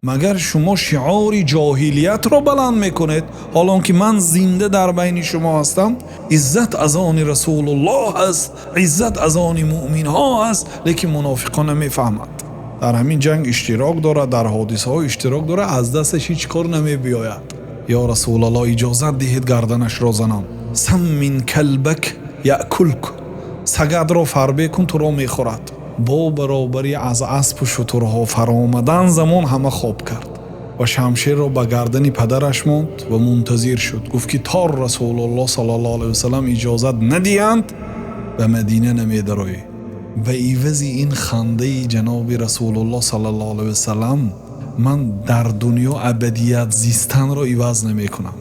مگر شما شعار جاهلیت را بلند میکنید حالان که من زنده در بین شما هستم؟ عزت از آن رسول الله است، عزت از آن مؤمن ها است، لیکن منافقان نمیفهمند. در همین جنگ اشتراک داره، در حادثه ها اشتراک داره، از دستش هیچ کار نمی بیاید. یا رسول الله اجازت دهید گردنش را زنم. سمن کلبک یأکلک، سگت را فربه کن تو را میخورد. با برابری از اسب و شترها فرآمدن زمان همه خواب کرد و شمشیر را به گردن پدرش ماند و منتظر شد. گفت که تا رسول الله صلی الله علیه وسلم اجازت ندهند به مدینه نمیدروی. به عوض این خنده جناب رسول الله صلی الله علیه وسلم من در دنیا ابدیت زیستن را عوض نمی کنم.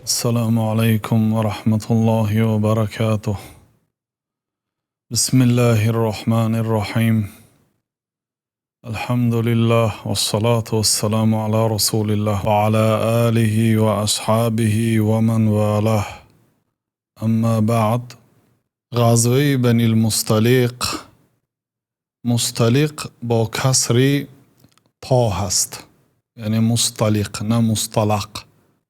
السلام علیکم و رحمت الله و برکاته. بسم الله الرحمن الرحیم. الحمد لله والصلاة والسلام على رسول الله و على آله و اصحابه و من والاه. اما بعد، غزوه بنی المصطلق، مصطلق با کسری طا هست، یعنی مصطلق نه مصطلق.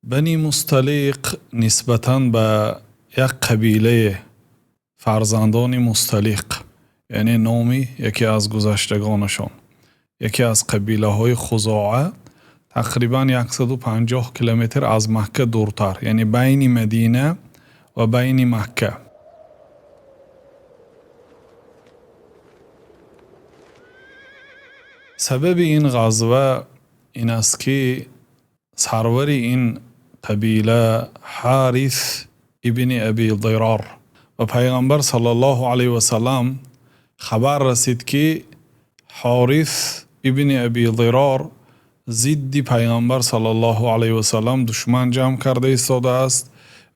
بنی مصطلق نسبتاً به یک قبیله فرزندان مصطلق، یعنی نامی یکی از گذشتگانشان، یکی از قبیله های خزاعه، تقریباً 150 کیلومتر از مکه دورتر، یعنی بین مدینه و بین مکه. سبب این غزوه این است که سرور این قبیله حارث ابن ابی ضرار و پیغمبر صلی الله علیه و سلم خبر رسید که حارث ابن ابی ضرار ضد پیغمبر صلی الله علیه و سلم دشمن جمع کرده ایستاده است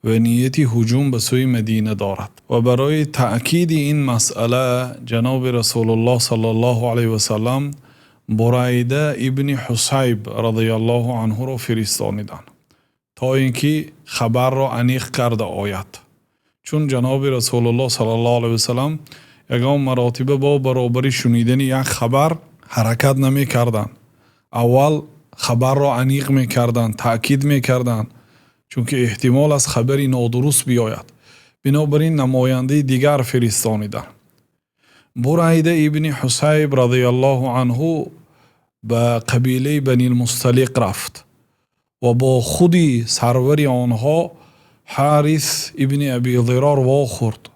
و نیتی هجوم به سوی مدینه دارد. و برای تأکید این مسئله جناب رسول الله صلی الله علیه و سلم بریده ابن حصیب رضی الله عنه را فرستانیدند تا اینکه خبر را انیق کرده آید. چون جناب رسول الله صلی الله علیه و سلم یگان مراتبه با برابری شنیدن یک خبر حرکت نمی کردند. اول خبر را انیق می کردند، تأکید می کردند، چون که احتمال از خبری نادرست بیاید. بنابراین نماینده دیگر فرستانیدند. بریده ابن حصیب رضی الله عنه به قبیله بنی المصطلق رفت و با خودی سرور آنها حارث ابن ابی ضرار واخورد.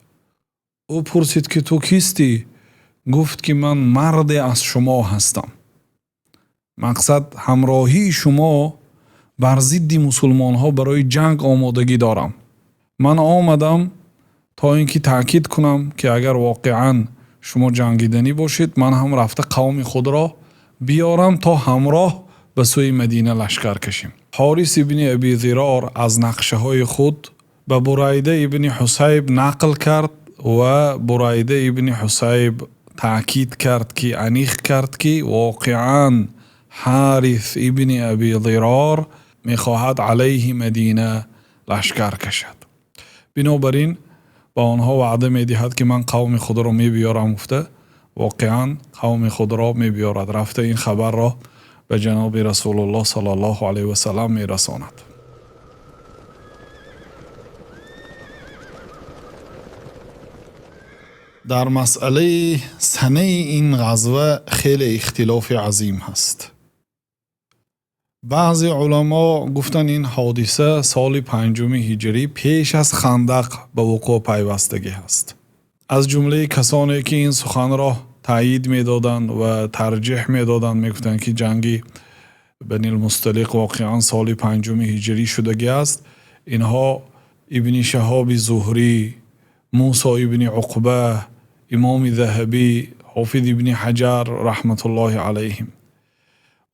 او پرسید که تو کیستی؟ گفت که من مرد از شما هستم. مقصد همراهی شما بر ضد مسلمان ها برای جنگ آمادگی دارم. من آمدم تا اینکه تأکید کنم که اگر واقعاً شما جنگیدنی باشید، من هم رفته قوم خود را بیارم تا همراه به سوی مدینه لشکر کشیم. حارث ابن ابی ضرار از نقشه های خود به بریده ابن حصیب نقل کرد و بریده ابن حصیب تأکید کرد که انیق کرد که واقعاً حارث ابن ابی ضرار میخواهد علیه مدینه لشکر کشد. بنابراین با آنها وعده میدهد که من قوم خود را میبیارم. گفته واقعا قوم خود را میبیارد. رفته این خبر را به جناب رسول الله صلی الله علیه و سلم میرساند. در مسئله سنه این غزوه خیلی اختلاف عظیم هست. بعضی علما گفتن این حادثه سال 5 هجری پیش از خندق به وقوع پیوستگی هست. از جمله کسانی که این سخن را تایید می‌دادند و ترجیح می‌دادند میگفتند که جنگ بنی المصطلق واقعا سال 5 هجری شدگی است، اینها ابن شهاب زهری، موسی ابن عقبه، امام ذهبی، حافظ ابن حجر رحمت الله علیهم.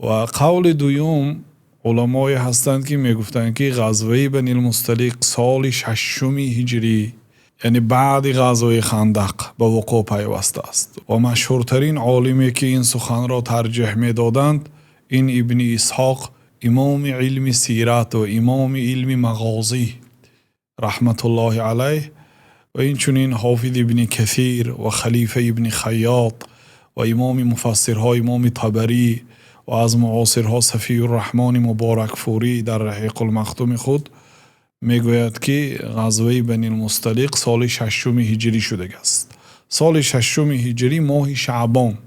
و قول دوم علمای هستند که میگفتند که غزوه بنی المصطلق سال 6 هجری، یعنی بعد غزوه خندق به وقوع پیوسته است. و مشهورترین عالمی که این سخن را ترجیح میدادند این ابن اسحاق، امام علم سیرت و امام علم مغازی رحمت الله علیه، و این چونین حافظ ابن کثیر و خلیفه ابن خیاط و امام مفسرها امام طبری و از معاصرها صفی الرحمن مبارک فوری در رحیق المختوم خود میگوید که غزوه بنی المصطلق سال 6 هجری شده است. سال 6 هجری ماه شعبان،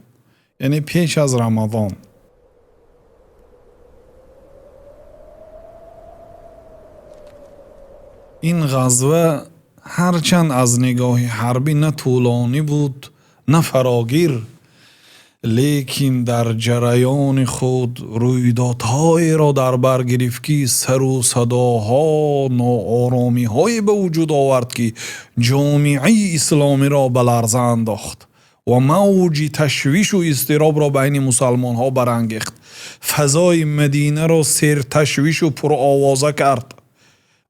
یعنی پیش از رمضان. این غزوه هرچند از نگاه حربی نه طولانی بود نه فراگیر، لیکن در جریان خود رویدادهایی را در بر گرفت که سر و صداها ناآرامی های به وجود آورد که جامعه اسلامی را به لرزه انداخت و موج تشویش و اضطراب را بین مسلمان ها برانگیخت. فضای مدینه را سر تشویش و پر آوازه کرد،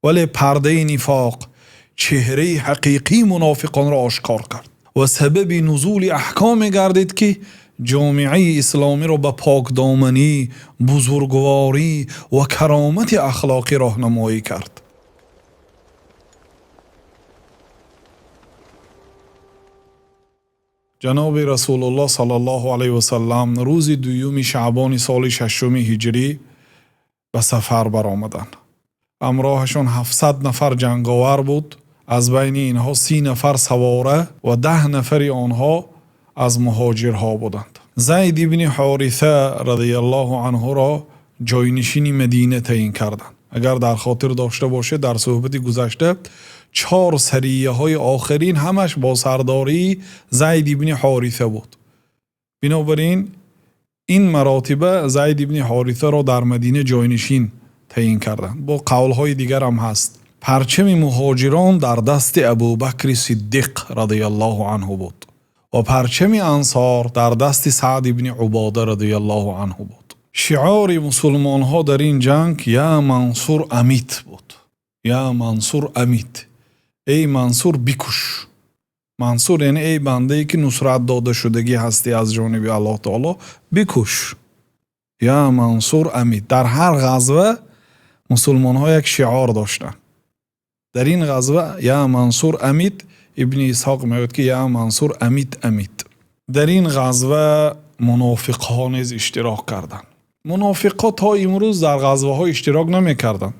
ولی پرده نفاق چهره حقیقی منافقان را آشکار کرد و سبب نزول احکام گردید که جامعه اسلامی را به پاکدامنی، بزرگواری و کرامت اخلاقی راهنمایی کرد. جناب رسول الله صلی الله علیه و سلم روز 2 شعبان سال 6 هجری به سفر برآمدند. همراهشان 700 نفر جنگاور بود. از بین اینها 30 نفر سواره و 10 نفر آنها از مهاجرها بودند. زید ابن حارثه رضی الله عنه را جاینشین مدینه تعیین کردند. اگر در خاطر داشته باشه در صحبت گذشته 4 سریه های آخرین همش با سرداری زید ابن حارثه بود. بنابراین این مراتبه زید ابن حارثه را در مدینه جاینشین تعیین کردند. با قولهای دیگر هم هست. پرچم مهاجران در دست ابوبکر صدیق رضی الله عنه بود و پرچم انصار در دست سعد ابن عباده رضی الله عنه بود. شعار مسلمان ها در این جنگ یا منصور امیت بود. یا منصور امیت، ای منصور بکش. منصور یعنی ای بنده ای که نصرت داده شدگی هستی از جانب الله تعالی، بکش. یا منصور امیت. در هر غزوه مسلمان ها یک شعار داشتن. در این غزوه یا منصور امیت، ابن اسحاق میگوید که یا منصور امیت امیت. در این غزوه منافق ها نیز اشتراک کردند. منافق ها تا امروز در غزوه ها اشتراک نمی کردند.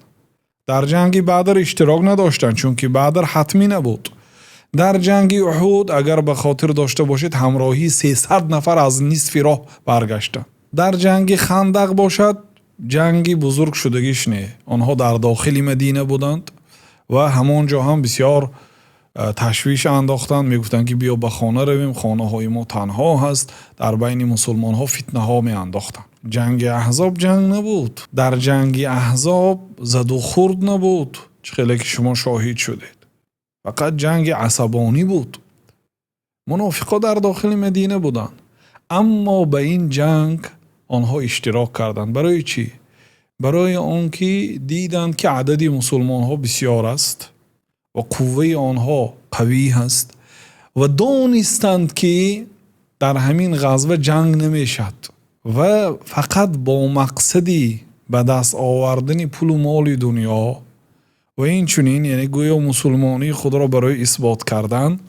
در جنگ بدر اشتراک نداشتند چون که بدر حتمی نبود. در جنگ احد اگر به خاطر داشته باشید همراهی 300 نفر از نصف راه برگشتند. در جنگ خندق باشد جنگی بزرگ شدگیش نه. آنها در داخل مدینه بودند و همونجا هم بسیار تشویش انداختند. میگفتند که بیا به خانه رویم، خانه های ما تنها هست. در بین مسلمان ها فتنه ها می انداختند. جنگ احزاب جنگ نبود. در جنگ احزاب زد و خورد نبود، خیلی که شما شاهد شدید. فقط جنگ عصبانی بود. منافقا در داخل مدینه بودند، اما به این جنگ آنها اشتراک کردند. برای چی؟ برای آنکه دیدند که عدد مسلمان ها بسیار است و قوه آنها قوی هست و دانستند که در همین غزوه جنگ نمیشد و فقط با مقصدی به دست آوردن پول و مال دنیا و این چنین، یعنی گویا مسلمانی خود را برای اثبات کردن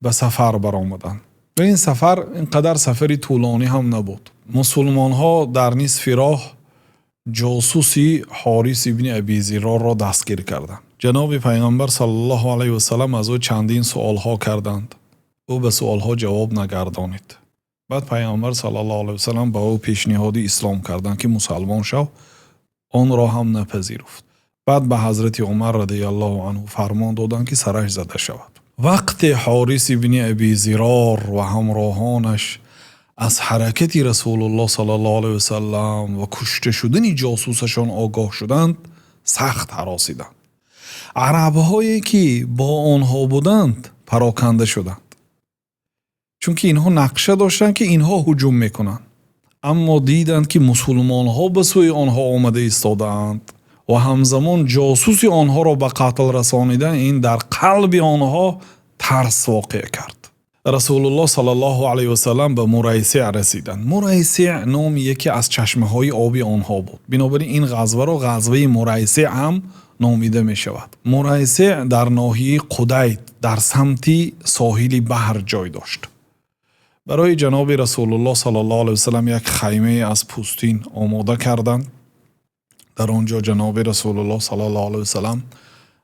به سفر برآمدند. و این سفر اینقدر سفری طولانی هم نبود. مسلمان ها در نصف راه جاسوسی حارث ابن ابی ضرار را دستگیر کردند. جناب پیغمبر صلی الله علیه و سلم از او چندین سوال ها کردند. او به سوال ها جواب نگردانید. بعد پیغمبر صلی الله علیه و سلم به او پیشنهاد اسلام کردند که مسلمان شو. آن را هم نپذیرفت. بعد به حضرت عمر رضی الله عنه فرمان دادند که سرش زده شود. وقت حارث ابن ابی ضرار و همراهانش از حرکت رسول الله صلی الله علیه و سلم و کشته شدن جاسوسشان آگاه شدند، سخت هراسیدند. عرب‌هایی که با آنها بودند پراکنده شدند، چون که اینها نقشه داشتند که اینها هجوم میکنند، اما دیدند که مسلمان ها به سوی آنها آمده ایستادند و همزمان جاسوس آنها را به قتل رسانیدن. این در قلب آنها ترس واقع کرد. رسول الله صلی الله علیه و سلم به مریسع رسیدند. مریسع نام یکی از چشمه های آبی آنها بود. بنابراین این غزوه را غزوه مریسع هم نامیده می شود. مرایسع در ناحیه قدید در سمت ساحل بحر جای داشت. برای جناب رسول الله صلی الله علیه و سلم یک خیمه از پوستین آماده کردند. در آنجا جناب رسول الله صلی الله علیه و سلم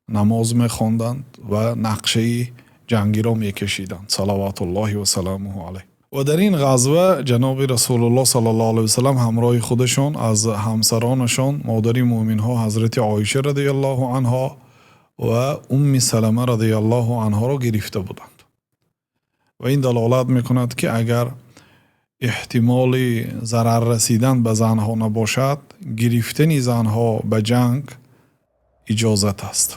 نماز می خواندند و نقشه جنگی را می کشیدند صلوات الله و سلامه علیه. و در این غزوه جناب رسول الله صلی الله علیه و سلم همراه خودشان از همسرانشان مادر مومنین ها حضرت عایشه رضی الله عنها و ام سلمه رضی الله عنها را گرفته بودند. و این دلالت میکند که اگر احتمال ضرر رسیدن به زنها نباشد، گرفتن زنها به جنگ اجازت است.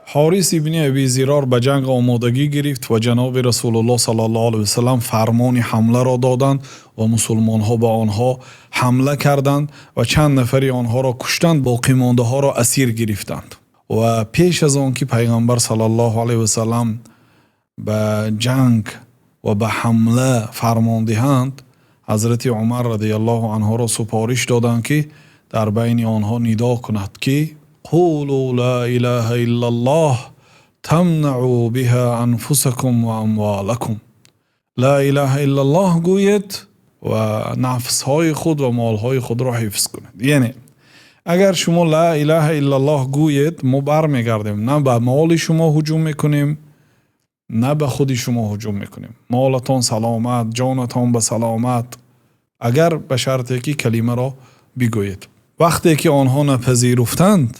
حارث ابن ابی ضرار به جنگ آمادگی گرفت و جناب رسول الله صلی الله علیه و سلم فرمان حمله را دادند و مسلمان ها به آنها حمله کردند و چند نفری آنها را کشتند، باقی مانده ها را اسیر گرفتند. و پیش از آن که پیغمبر صلی الله علیه و سلم به جنگ و به حمله فرمان دهند، حضرت عمر رضی الله عنه را سپارش دادند که در بین آنها ندا کند که قولوا لا اله الا الله تمنعوا بها انفسکم و اموالکم. لا اله الا الله گوید و نفسهای خود و مالهای خود را حفظ کنید. یعنی اگر شما لا اله الا الله گوید، ما برمیگردیم، نه به مال شما هجوم میکنیم نه به خود شما هجوم میکنیم. مالتان سلامت، جانتان به سلامت، اگر به شرطی که کلمه را بگویید. وقتی که آنها نپذیرفتند،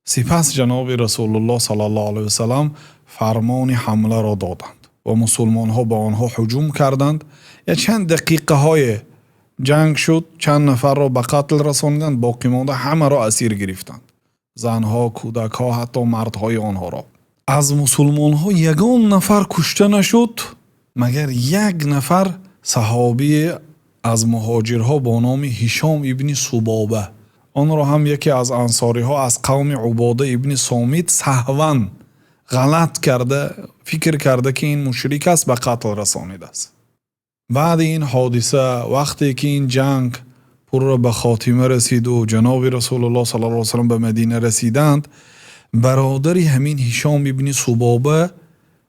سپس جناب رسول الله صلی الله علیه و سلم فرمان حمله را دادند و مسلمان ها به آنها هجوم کردند. یا چند دقیقه های جنگ شد، چند نفر را به قتل رساندند، باقی مانده همه را اسیر گرفتند، زنها، کودک ها، حتی مردهای آنها را. از مسلمان ها یگان نفر کشته نشد مگر یک نفر صحابی از مهاجرها با نام هشام ابن سبابه. آن را هم یکی از انصاری ها از قوم عباده ابن صامت سهوا غلط کرده، فکر کرده که این مشرک است، به قتل رسانیده است. بعد این حادثه وقتی که این جنگ پر به خاتمه رسید و جناب رسول الله صلی الله علیه و سلم به مدینه رسیدند، برادری همین هشام ابن سبابه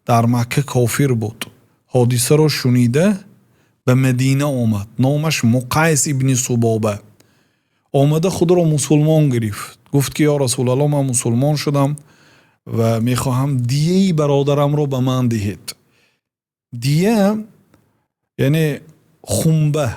در مکه کافر بود. حادثه را شنیده به مدینه آمد. نامش مقیس ابن سبابه. آمده خود را مسلمان گرفت. گفت که یا رسول الله، من مسلمان شدم و میخواهم دیه برادرم را به من دهید. دیه یعنی خنبه.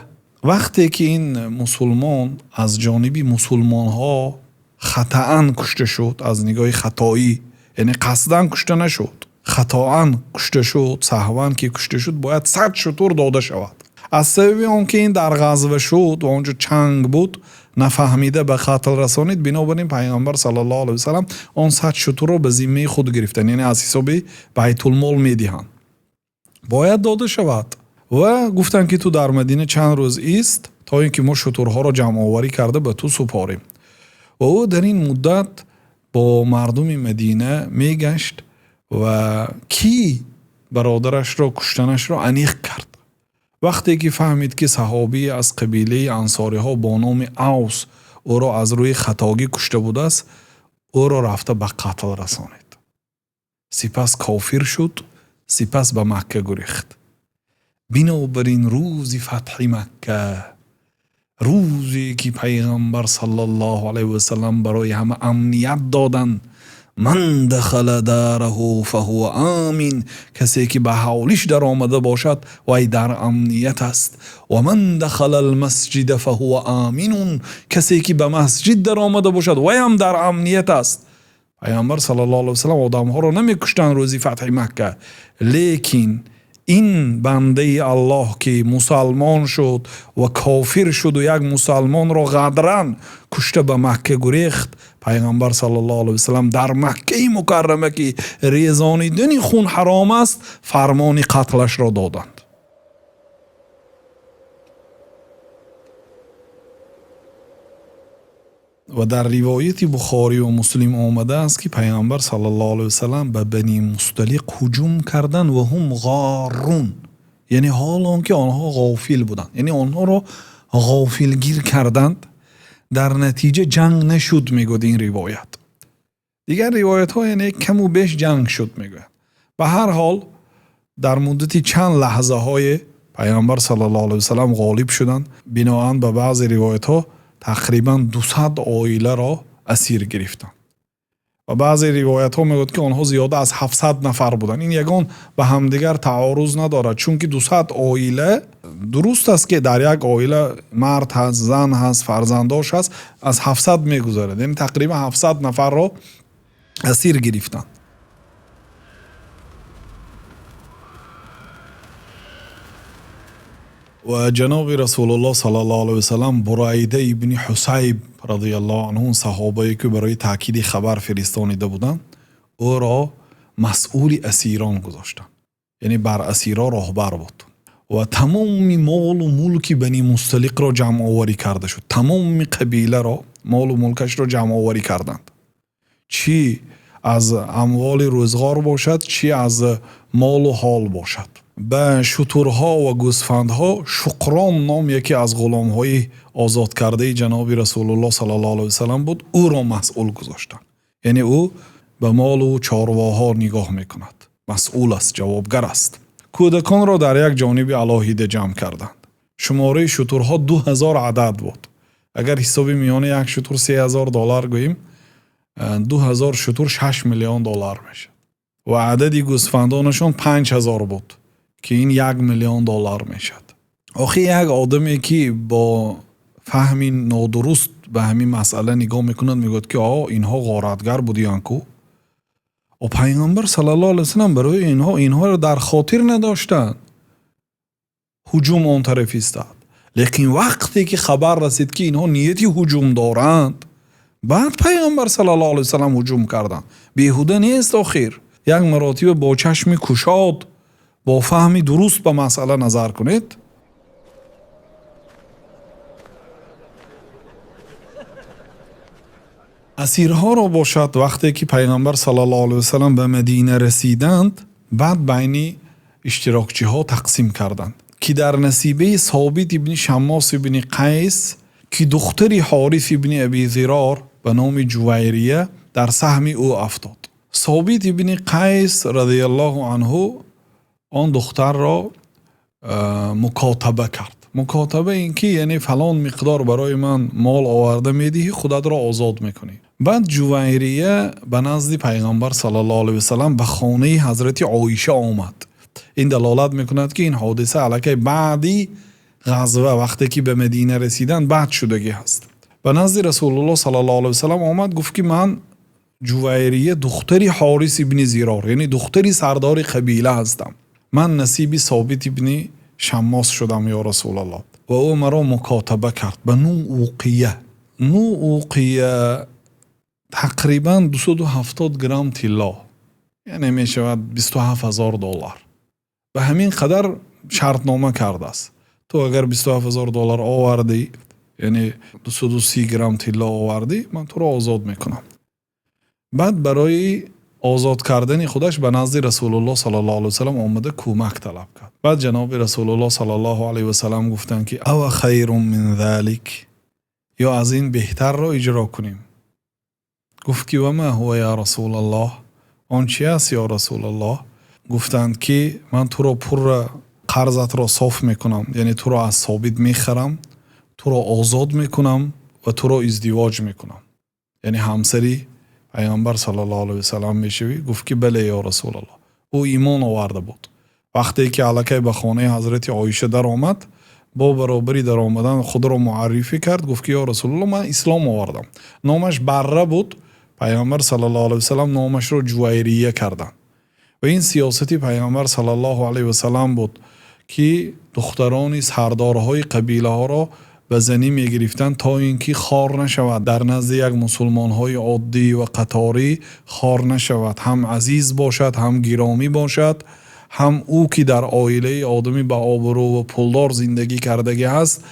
وقتی که این مسلمان از جانبی مسلمان ها خطاً کشته شد، از نگاه خطایی، یعنی قصداً کشته نشد، خطاً کشته شد، سهواً که کشته شد، باید 100 شتر داده شود. از سبب آنکه این در غزوه شد و اونجا چنگ بود، نفهمیده به قتل رسانید، بنابراین پیغمبر صلی الله علیه و سلم آن 100 شتر را به ذمه خود گرفتن، یعنی از حساب بیت المال میدهند، باید داده شود. و گفتن که تو در مدینه چند روز ایست تا اینکه ما شترها را جمع آوری کرده به تو سپاریم. و او در این مدت با مردم مدینه میگشت و کی برادرش را کشتنش را انیق کرد. وقتی که فهمید که صحابی از قبیله انصاری ها با نام اوس او را از روی خطاگی کشته بوده است، او را رفته به قتل رسانید. سپس کافر شد، سپس به مکه گریخت. بنابراین روز فتح مکه، روزی که پیغمبر صلی الله علیه و سلم برای همه امنیت دادن، من دخل داره فهو آمین، کسی که به حولش در آمده باشد وی در امنیت است. و من دخل المسجد فهو آمین، کسی که به مسجد در آمده باشد وی هم در امنیت است. پیغمبر صلی الله علیه و سلم آدم ها را نمی کشتن روزی فتح مکه، لیکن این بنده الله که مسلمان شد و کافر شد و یک مسلمان را غدرن کشته به مکه گریخت، پیغمبر صلی الله علیه و سلم در مکه مکرمه که ریزانیدن خون حرام است، فرمان قتلش را دادند. و در روایت بخاری و مسلم آمده است که پیغمبر صلی الله علیه و سلم به بنی مصطلق هجوم کردند و هم غارون، یعنی حال آن که آنها غافل بودند، یعنی آنها رو غافلگیر کردند، در نتیجه جنگ نشد میگوید این روایت. دیگر روایت ها یعنی کم و بیش جنگ شد میگوید. به هر حال در مدت چند لحظه های پیامبر صلی الله علیه و سلم غالب شدند. بنابراین به بعض روایت ها تقریبا 200 عائله را اسیر گرفتند و بعضی روایت ها میگوید که آنها زیاده از 700 نفر بودند. این یگان به همدیگر تعارض ندارد، چون که 200 عائله درست است که در یک عائله مرد هست، زن هست، فرزنداش هست، از 700 میگذارد، یعنی تقریبا 700 نفر را اسیر گرفتند. و جناب رسول الله صلی الله علیه و سلم برایده ابن حسیب رضی الله عنه، صحابه‌ای که برای تاکید خبر فرستانیده بودند، او را مسئول اسیران گذاشتند، یعنی بر اسیرا راهبر بود و تمام مال و ملک بنی مستلق را جمع آوری کرده شد. تمام قبیله را مال و ملکش را جمع آوری کردند، چی از اموال روزگار باشد، چی از مال و حال باشد. به شترها و گوسفندها شقران نام یکی از غلام‌های آزاد کرده جناب رسول الله صلی الله علیه و سلم بود، او را مسئول گذاشتند. یعنی او به مال و چارواها نگاه میکند، مسئول است، جوابگر است. کودکان را در یک جانب علاهیده جمع کردند. شماره شترها 2000 عدد بود. اگر حسابی میان یک شتر $3000 گوییم، 2000 شتر 6 میلیون دلار میشه و عددی گوسفندانشون 5000 بود که این 1 میلیون دلار میشد. آخه یک آدمی که با فهمی نادرست به همین مسئله نگاه میکند، میگوید که اینها غارتگر بودیان کو، و پیامبر صلی الله علیه و سلم برای اینها را در خاطر نداشتند هجوم اون طرف ایستاد. لیکن وقتی که خبر رسید که اینها نیتی هجوم دارند، بعد پیامبر صلی الله علیه و سلم هجوم کردند. بیهوده نیست. آخر یک مراتب با چشم کشاد، با فهمی درست به مسئله نظر کنید. اسیرها را باشد وقتی که پیغمبر صلی الله علیه و سلم به مدینه رسیدند، بعد بین اشتراکچی ها تقسیم کردند که در نصیبه ثابت ابن شماس ابن قیس که دختری حارث ابن ابی ضرار به نام جویریه در سهم او افتاد. ثابت ابن قیس رضی الله عنه آن دختر را مکاتبه کرد. مکاتبه این که یعنی فلان مقدار برای من مال آورده میدهی، خودت را آزاد میکنی. بعد جویریه به نزد پیغمبر صلی الله علیه و سلم به خانه حضرت عایشه آمد. این دلالت میکند که این حادثه علاقه بعدی غزوه وقتی که به مدینه رسیدن بعد شدگی هست. به نزد رسول الله صلی الله علیه و سلم آمد، گفت که من جویریه دختری حارث ابن ضرار، یعنی دختری سردار قبیله هستم، من نصیبی ثابت ابن شماس شدم یا رسول الله. و او مرا مکاتبه کرد به 9 اوقیه. 9 اوقیه تقریبا 270 گرم طلا، یعنی می شود 27000 دلار. به همین قدر شرطنامه کرده است. تو اگر 27000 دلار آوردی، یعنی 230 گرم طلا آوردی، من تو را آزاد میکنم. بعد برای آزاد کردن خودش به نزد رسول الله صلی الله علیه و سلم آمده کمک طلب کرد. بعد جناب رسول الله صلی الله علیه و سلم گفتند که او خیر من ذلک، یا از این بهتر را اجرا کنیم. گفت که و ما هو یا رسول الله، آن چی است یا رسول الله؟ گفتند که من تو را پر قرضت را صاف میکنم، یعنی تو را از ثابت میخرم، تو را آزاد میکنم و تو را ازدواج میکنم، یعنی همسری پیامبر صلی الله علیه و سلم میشوی. گفت که بله یا رسول الله. او ایمان آورده بود. وقتی که الکی به خانه حضرت عایشه در آمد، با برابری در آمدن خود را معرفی کرد. گفت که یا رسول الله من اسلام آوردم. نامش بره بود. پیامبر صلی الله علیه و سلم نامش را جویریه کردند. و این سیاستی پیامبر صلی الله علیه و سلم بود که دختران سردارهای قبیله ها را به زنی می گرفتن تا اینکه خار نشود، در نزد یک مسلمان های عادی و قطاری خار نشود، هم عزیز باشد، هم گرامی باشد، هم او که در عائله آدمی با آبرو و پولدار زندگی کردگی هست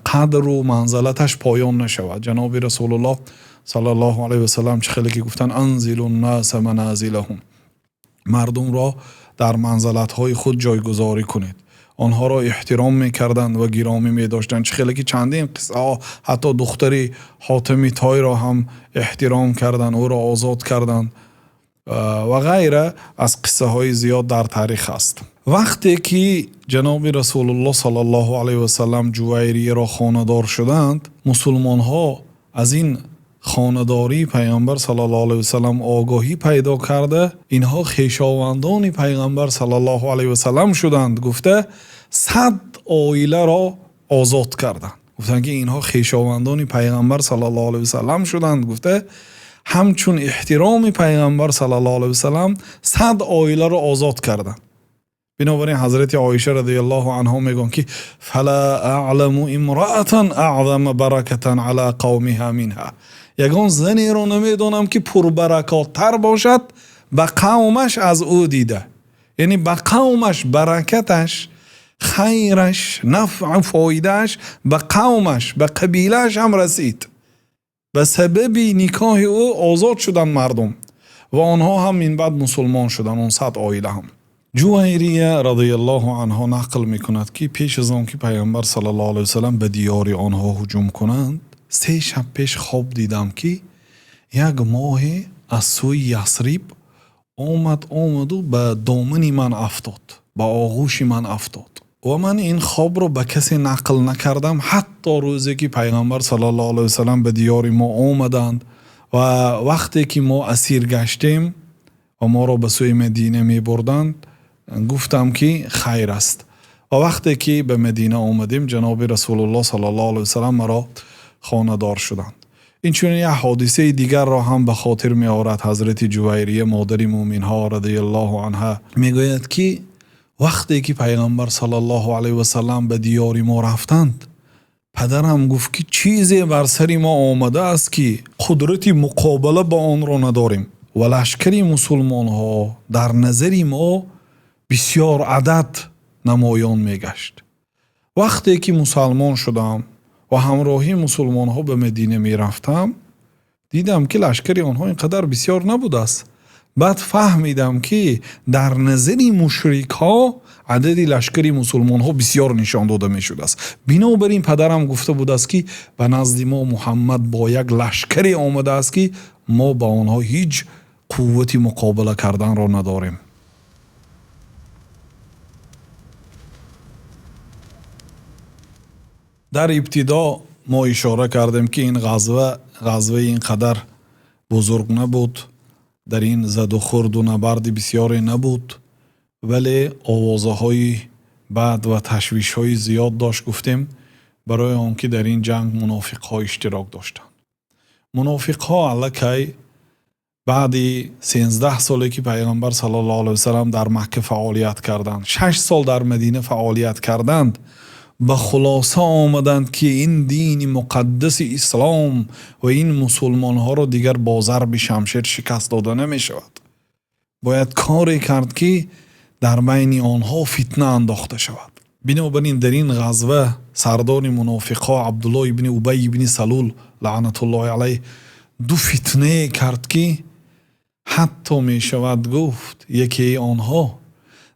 قدر و منزلتش پایان نشود. جناب رسول الله صلی الله علیه و سلم چه خیلی که گفتن انزل الناس منازلهم، مردم را در منزلت های خود جایگذاری کنید. آنها را احترام میکردند و گرامی میداشتند. خیلی که چندین قصه ها، حتی دختری حاتمی طایی را هم احترام کردند، او را آزاد کردند و غیره از قصه های زیاد در تاریخ است. وقتی که جناب رسول الله صلی الله علیه و سلم جویریه را خانه‌دار شدند، مسلمان ها از این خانه‌داری پیامبر صلی الله علیه و سلم آگاهی پیدا کرده اینها خویشاوندان پیغمبر صلی الله علیه و سلم شدند. گفته 100 عائله را آزاد کردند. گفتند که اینها خویشاوندان پیغمبر صلی الله علیه و سلم شدند. گفته همچون احترام پیغمبر صلی الله علیه و سلم 100 عائله را آزاد کردند. بنابراین حضرت عایشه رضی الله عنها میگن که فلا اعلم امرأة اعظم برکة علی قومها منها. یگان زنی را نمیدانم که پربرکات تر باشد به قومش از او دیده. یعنی به قومش برکتش، خیرش، نفع فایدهش به قومش، به قبیلهش هم رسید. به سبب نکاح او آزاد شدن مردم و آنها هم من بعد مسلمان شدن، اون 100 عائله هم. جویریه رضی الله عنها نقل میکند که پیش از آن که پیامبر صلی الله علیه و سلم به دیار آنها هجوم کنند 3 شب پیش خواب دیدم که یک ماه از سوی یثرب آمد و به دامن من افتاد، به آغوش من افتاد و من این خواب رو به کسی نقل نکردم حتی روزی که پیغمبر صلی الله علیه و سلم به دیار ما آمدند و وقتی که ما اسیر گشتیم و ما را به سوی مدینه می بردند گفتم که خیر است. و وقتی که به مدینه آمدیم جناب رسول الله صلی الله علیه و سلم مرا خانه دار شدند. این چون یک حادثه دیگر را هم به خاطر می آورد. حضرت جویریه مادر مومنین ها رضی الله عنها می گوید که وقتی که پیغمبر صلی الله علیه و سلم به دیار ما رفتند پدرم گفت که چیزی بر سر ما آمده است که قدرت مقابله با آن را نداریم و لشکر مسلمان ها در نظر ما بسیار عدد نمایان می گشت. وقتی که مسلمان شدم و همراهی مسلمان ها به مدینه می رفتم دیدم که لشکر آنها اینقدر بسیار نبود است. بعد فهمیدم که در نظر مشرک ها عدد لشکر مسلمان ها بسیار نشان داده می شده است. بنابراین پدرم گفته بود است که به نزد ما محمد با یک لشکر آمده است که ما با آنها هیچ قوتی مقابله کردن را نداریم. در ابتدا ما اشاره کردیم که این غزوه اینقدر بزرگ نبود، در این زد و خورد و نبرد بسیاری نبود، ولی آوازه های بعد و تشویش های زیاد داشت. گفتیم برای آنکه در این جنگ منافق ها اشتراک داشتند. منافق ها علاکه بعد 13 سالی که پیغمبر صلی الله علیه و سلم در مکه فعالیت کردند، 6 سال در مدینه فعالیت کردند، به خلاصه آمدند که این دین مقدس اسلام و این مسلمان ها را دیگر با ضرب شمشیر شکست داده نمی شود. باید کاری کرد که در بین آنها فتنه انداخته شود. بنابراین در این غزوه سردار منافق ها عبدالله ابن ابی ابن سلول لعنت الله علیه 2 فتنه کرد که حتی می شود گفت یکی آنها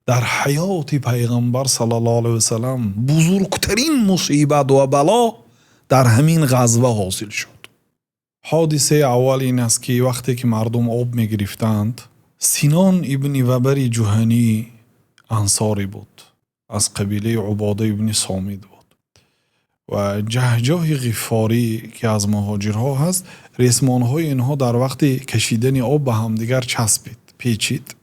در حیات پیغمبر صلی الله علیه و سلم بزرگترین مصیبت و بلا در همین غزوه حاصل شد. حادثه اول این است که وقتی که مردم آب می گرفتند سینان ابن وبر جهنی انصاری بود، از قبیله عباده ابن صامت بود و جهجاه غفاری که از مهاجرها هست ریسمانهای اینها در وقت کشیدن آب به همدیگر چسبید، پیچید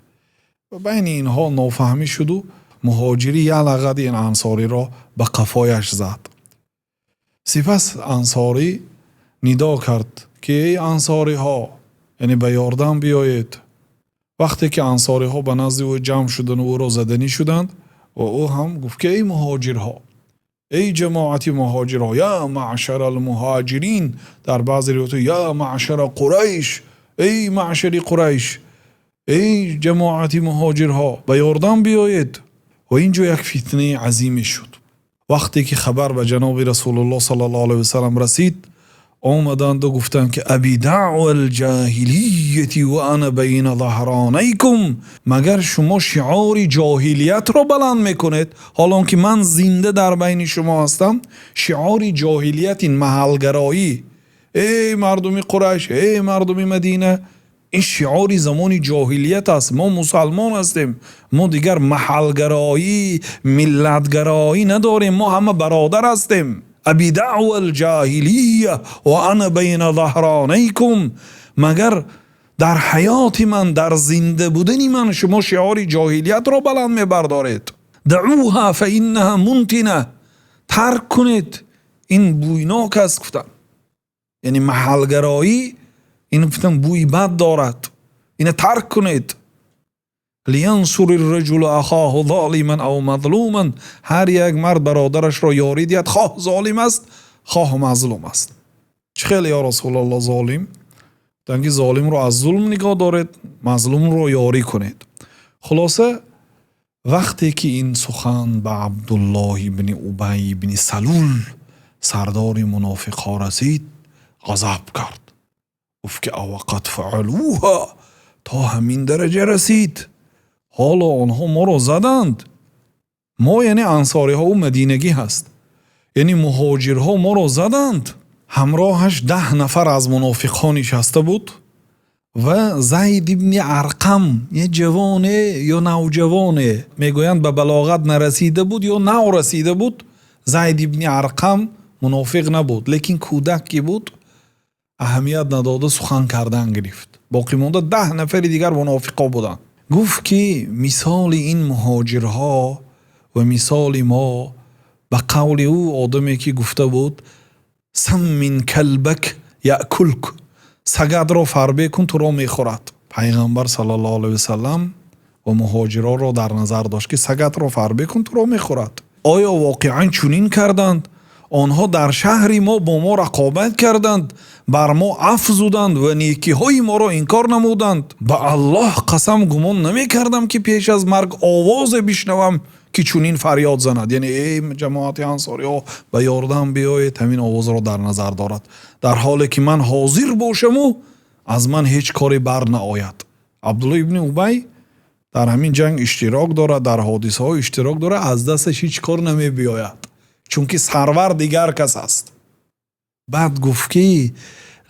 و بین اینها نافهمی شد و مهاجری یه لغت این انصاری را به قفایش زد. سپس انصاری ندا کرد که ای انصاری ها، یعنی به یاردن بیایید. وقتی که انصاری ها به نزد او جمع شدن و او را زدنی شدند و او هم گفت که ای مهاجرها، ای جماعت مهاجرها، یا معشر المهاجرین، در بعض روایات یا معشر قریش، ای معشر قریش، ای جماعت مهاجرها به یاردن بیایید. و اینجا یک فتنه عظیمی شد. وقتی که خبر به جناب رسول الله صلی الله علیه و سلم رسید آمدند و گفتند که ابی دعو الجاهلیتی و انا بین ظهرانیکم، مگر شما شعار جاهلیت را بلند میکنید حالا که من زنده در بین شما هستم؟ شعار جاهلیت، این محلگرایی، ای مردم قریش، ای مردم مدینه، این شعار زمان جاهلیت است. ما مسلمان هستیم، ما دیگر محلگرایی ملتگرایی نداریم، ما همه برادر هستیم. ابی دعو الجاهلیه و انا بین ظهرانیکم، مگر در حیات من، در زنده بودن من شما شعار جاهلیت را بلند میبردارید؟ دعوها فانها منتنه، ترک کنید، این بویناک است. گفتن یعنی محلگرایی، این گفتن بوی بد دارد، این ترک کنید. لینصر الرجل اخاه ظالما او مظلوما، هر یک مرد برادرش را یاری دهد، خواه ظالم است خواه مظلوم است. چه خیلی یا رسول الله ظالم؟ دنگی ظالم را از ظلم نگاه دارید، مظلوم را یاری کنید. خلاصه وقتی که این سخن به عبدالله ابن ابی ابن سلول سردار منافقا رسید، غضب کرد، گفت که اوقات فعلوها، تا همین درجه رسید، حالا آنها ما را زدند. ما یعنی انصاری ها و مدینگی هست، یعنی مهاجرها ما را زدند. همراهش 10 نفر از منافقان نشسته بود و زید ابن ارقم، یه جوانه یا نوجوانه، میگویند به بلاغت نرسیده بود یا نو رسیده بود. زید ابن ارقم منافق نبود لیکن کودکی بود، اهمیت نداده سخن کردن گرفت. باقی مونده 10 نفر دیگر منافقا بودن. گفت که مثال این مهاجرها و مثال ما به قول او آدمی که گفته بود سمن کلبک یأکلک، سگت را فربه کن تو را میخورد. پیغمبر صلی الله علیه وسلم و مهاجرها را در نظر داشت که سگت را فربه کن تو را میخورد. آیا واقعا چنین کردند؟ آنها در شهر ما با ما رقابت کردند، بر ما افزودند و نیکی های ما را انکار نمودند. به الله قسم گمان نمی کردم که پیش از مرگ آواز بشنوم که چنین فریاد زند، یعنی ای جماعت انصاری ها به یاردم بیایید، همین آواز را در نظر دارد، در حالی که من حاضر باشم و از من هیچ کاری بر نآید. عبدالله ابن ابی در همین جنگ اشتراک دارد، در حادثه ها اشتراک دارد، از دستش هیچ کار نمی بیاید چون که سرور دیگر کس است. بعد گفت که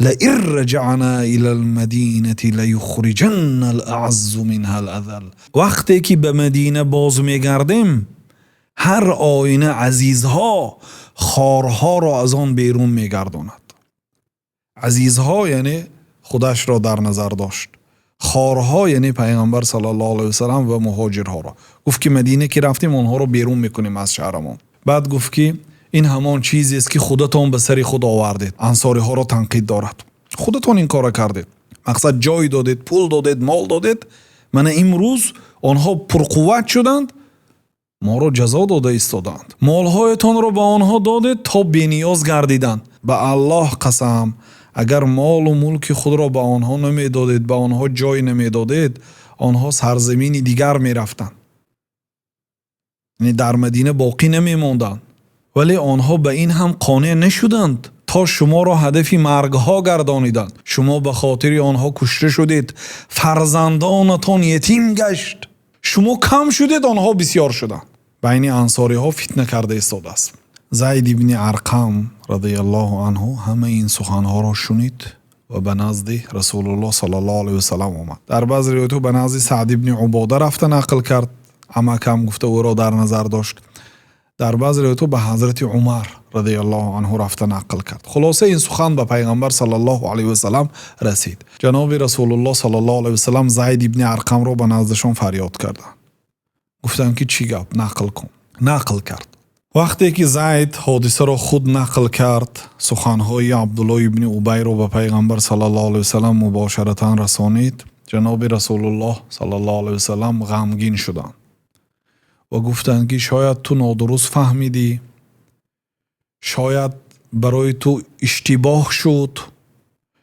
لئن رجعنا الى المدینه لیخرجن الاعز منها الاذل، وقتی که به مدینه باز میگردیم هر آینه عزیزها خارها را از آن بیرون میگرداند. عزیزها یعنی خودش را در نظر داشت، خارها یعنی پیغمبر صلی الله علیه وسلم و مهاجرها را. گفت که مدینه که رفتیم آنها را بیرون میکنیم از شهرمان. بعد گفت که این همان چیزی است که خودتان به سر خود آوردید. انصاری ها را تنقید دارد، خودتان این کار کردید، مقصد جای دادید، پول دادید، مال دادید، من امروز آنها پرقوت شدند، ما را جزا داده ایستادند. مالهایتان را به آنها دادید تا بی‌نیاز گردیدند. به الله قسم اگر مال و ملک خود را به آنها نمی دادید، به آنها جای نمی دادید، آنها سرزمینی دیگر می رفتند، یعنی در مدینه باقی نمی ماندند. ولی آنها به این هم قانع نشدند تا شما را هدف مرگها گردانیدند. شما به خاطر آنها کشته شدید، فرزندانتان یتیم گشت، شما کم شدید آنها بسیار شدند. بین انصاری ها فتنه کرده ایستاده است. زید ابن ارقم رضی الله عنه همه این سخنها را شنید و به نزد رسول الله صلی الله علیه وسلم آمد. در بعض روایت‌ها به نزد سعد ابن عباده رفت نقل کرد، اما کم گفته او را در نظر داشت. در بعض روایت‌ها به حضرت عمر رضی الله عنه رفت نقل کرد. خلاصه این سخن به پیغمبر صلی الله علیه وسلم رسید. جناب رسول الله صلی الله علیه وسلم زید ابن ارقم را به نزدشان فریاد کردند. گفتند که چی گپ؟ نقل کن. نقل کرد. وقتی که زید حادثه را خود نقل کرد، سخنهای عبدالله ابن ابی را به پیغمبر صلی الله علیه وسلم مباشرتا رسانید، جناب رسول الله صلی الله علیه وسلم غمگین شدند و گفتند که شاید تو نادرست فهمیدی، شاید برای تو اشتباه شد،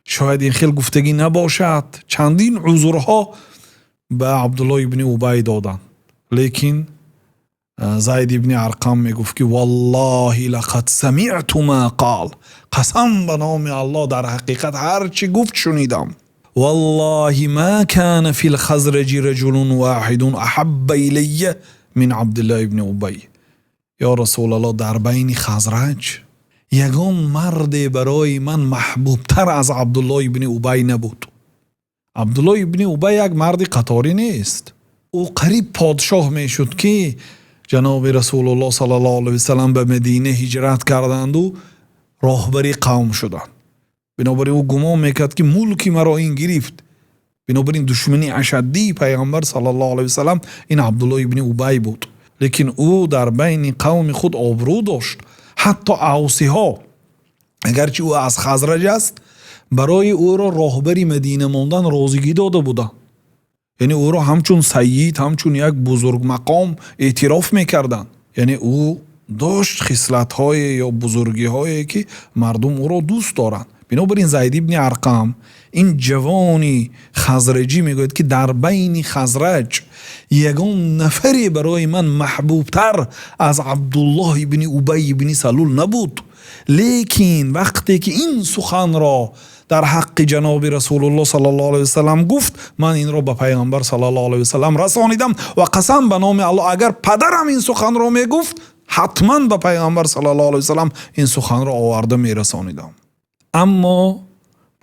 شاید این خیلی گفتگی نباشد. چندین عذرها به عبدالله ابن ابی دادند، لیکن زید ابن ارقم میگفت که والله لقد سمعت ما قال، قسم به نام الله در حقیقت هر چی گفت شنیدم. والله ما كان في الخزرج رجل واحد احب الی من عبدالله ابن ابی. یا رسول الله در بین خزرج یگان مرد برای من محبوب تر از عبدالله ابن ابی نبود. عبدالله ابن ابی یک مرد قطاری نیست. او قریب پادشاه می شد که جناب رسول الله صلی الله علیه وسلم به مدینه هجرت کردند و راهبری قوم شدند. بنابراین او گمان میکرد که ملکی مرا این گرفت. بنابراین دشمنی اشدی پیامبر صلی الله علیه وسلم این عبدالله ابن ابی بود. لیکن او در بین قوم خود آبرو داشت. حتی اوسی ها اگرچه او از خزرج است برای او را راهبری مدینه ماندن رازیگی داده بودند. یعنی او را همچون سید، همچون یک بزرگ مقام اعتراف میکردند. یعنی او داشت خصلت های یا بزرگی هایی که مردم او را دوست دارند. بنابراین زید ابن ارقم این جوانی خزرجی میگوید که در بین خزرج یگان نفری برای من محبوب تر از عبدالله ابن ابی ابن سلول نبود. لیکن وقتی که این سخن را در حق جناب رسول الله صلی الله علیه وسلم گفت، من این را به پیامبر صلی الله علیه وسلم رسانیدم و قسم به نام الله اگر پدرم این سخن را میگفت حتما به پیامبر صلی الله علیه وسلم این سخن را آورده میرسانیدم. اما